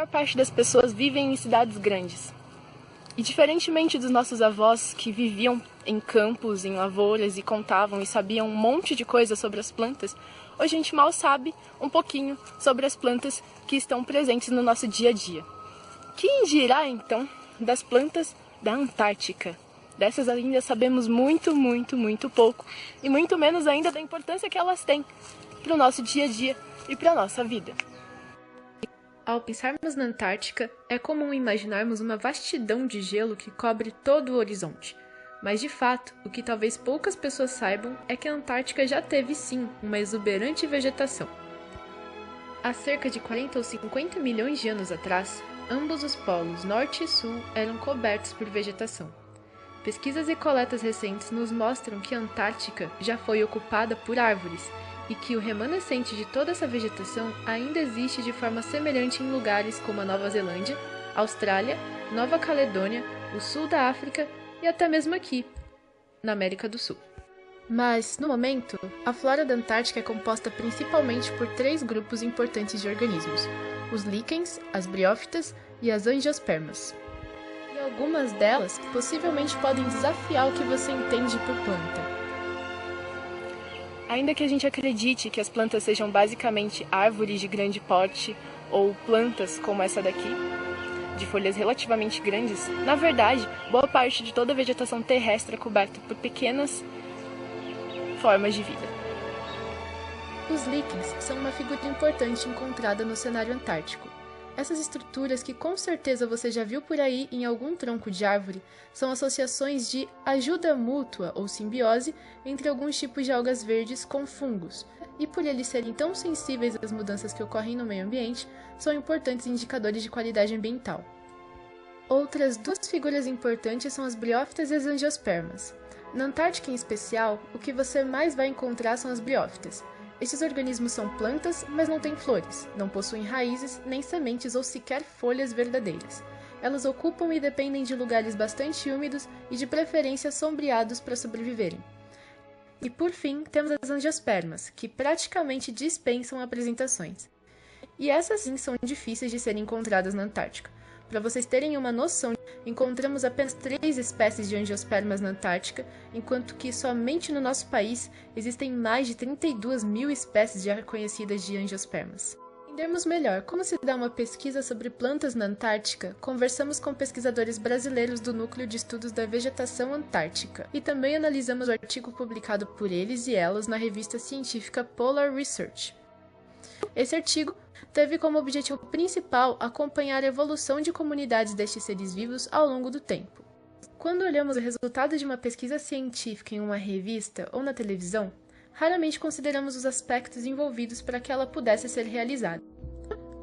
maior parte das pessoas vivem em cidades grandes. E diferentemente dos nossos avós que viviam em campos, em lavouras e contavam e sabiam um monte de coisa sobre as plantas, hoje a gente mal sabe um pouquinho sobre as plantas que estão presentes no nosso dia a dia. Quem dirá, então, das plantas da Antártica? Dessas ainda sabemos muito, muito, muito pouco, e muito menos ainda da importância que elas têm para o nosso dia a dia e para a nossa vida. Ao pensarmos na Antártica, é comum imaginarmos uma vastidão de gelo que cobre todo o horizonte. Mas, de fato, o que talvez poucas pessoas saibam é que a Antártica já teve, sim, uma exuberante vegetação. Há cerca de 40 ou 50 milhões de anos atrás, ambos os polos norte e sul eram cobertos por vegetação. Pesquisas e coletas recentes nos mostram que a Antártica já foi ocupada por árvores e que o remanescente de toda essa vegetação ainda existe de forma semelhante em lugares como a Nova Zelândia, Austrália, Nova Caledônia, o sul da África e até mesmo aqui, na América do Sul. Mas, no momento, a flora da Antártica é composta principalmente por 3 grupos importantes de organismos: os líquens, as briófitas e as angiospermas. E algumas delas possivelmente podem desafiar o que você entende por planta. Ainda que a gente acredite que as plantas sejam basicamente árvores de grande porte ou plantas como essa daqui, de folhas relativamente grandes, na verdade, boa parte de toda a vegetação terrestre é coberta por pequenas formas de vida. Os líquens são uma figura importante encontrada no cenário antártico. Essas estruturas, que com certeza você já viu por aí em algum tronco de árvore, são associações de ajuda mútua ou simbiose entre alguns tipos de algas verdes com fungos, e por eles serem tão sensíveis às mudanças que ocorrem no meio ambiente, são importantes indicadores de qualidade ambiental. Outras 2 figuras importantes são as briófitas e as angiospermas. Na Antártica em especial, o que você mais vai encontrar são as briófitas. Estes organismos são plantas, mas não têm flores, não possuem raízes, nem sementes ou sequer folhas verdadeiras. Elas ocupam e dependem de lugares bastante úmidos e de preferência sombreados para sobreviverem. E por fim, temos as angiospermas, que praticamente dispensam apresentações. E essas sim são difíceis de serem encontradas na Antártica. Para vocês terem uma noção, encontramos apenas 3 espécies de angiospermas na Antártica, enquanto que somente no nosso país existem mais de 32 mil espécies já reconhecidas de angiospermas. Para entendermos melhor como se dá uma pesquisa sobre plantas na Antártica, conversamos com pesquisadores brasileiros do Núcleo de Estudos da Vegetação Antártica e também analisamos o artigo publicado por eles e elas na revista científica Polar Research. Esse artigo teve como objetivo principal acompanhar a evolução de comunidades destes seres vivos ao longo do tempo. Quando olhamos o resultado de uma pesquisa científica em uma revista ou na televisão, raramente consideramos os aspectos envolvidos para que ela pudesse ser realizada.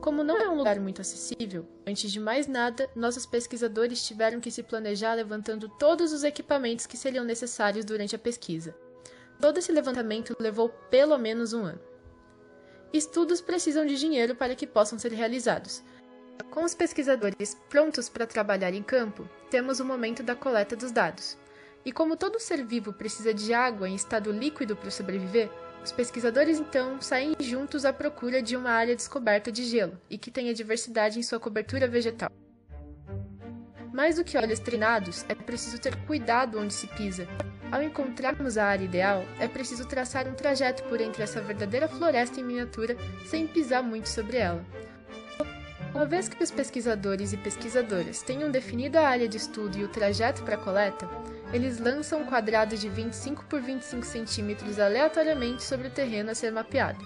Como não é um lugar muito acessível, antes de mais nada, nossos pesquisadores tiveram que se planejar levantando todos os equipamentos que seriam necessários durante a pesquisa. Todo esse levantamento levou pelo menos 1 ano. Estudos precisam de dinheiro para que possam ser realizados. Com os pesquisadores prontos para trabalhar em campo, temos o momento da coleta dos dados. E como todo ser vivo precisa de água em estado líquido para sobreviver, os pesquisadores então saem juntos à procura de uma área descoberta de gelo e que tenha diversidade em sua cobertura vegetal. Mais do que olhos treinados, é preciso ter cuidado onde se pisa. Ao encontrarmos a área ideal, é preciso traçar um trajeto por entre essa verdadeira floresta em miniatura sem pisar muito sobre ela. Uma vez que os pesquisadores e pesquisadoras tenham definido a área de estudo e o trajeto para a coleta, eles lançam um quadrado de 25 por 25 centímetros aleatoriamente sobre o terreno a ser mapeado.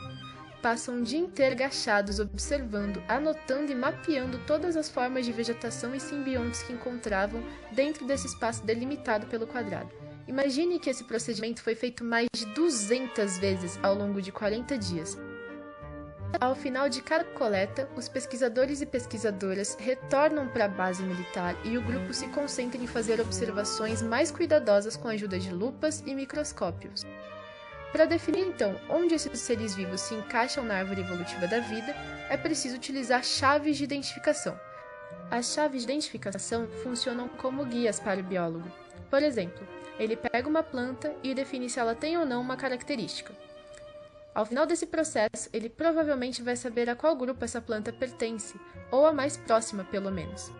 Passam um dia inteiro agachados observando, anotando e mapeando todas as formas de vegetação e simbiontes que encontravam dentro desse espaço delimitado pelo quadrado. Imagine que esse procedimento foi feito mais de 200 vezes ao longo de 40 dias. Ao final de cada coleta, os pesquisadores e pesquisadoras retornam para a base militar e o grupo se concentra em fazer observações mais cuidadosas com a ajuda de lupas e microscópios. Para definir, então, onde esses seres vivos se encaixam na árvore evolutiva da vida, é preciso utilizar chaves de identificação. As chaves de identificação funcionam como guias para o biólogo. Por exemplo, ele pega uma planta e define se ela tem ou não uma característica. Ao final desse processo, ele provavelmente vai saber a qual grupo essa planta pertence, ou a mais próxima, pelo menos.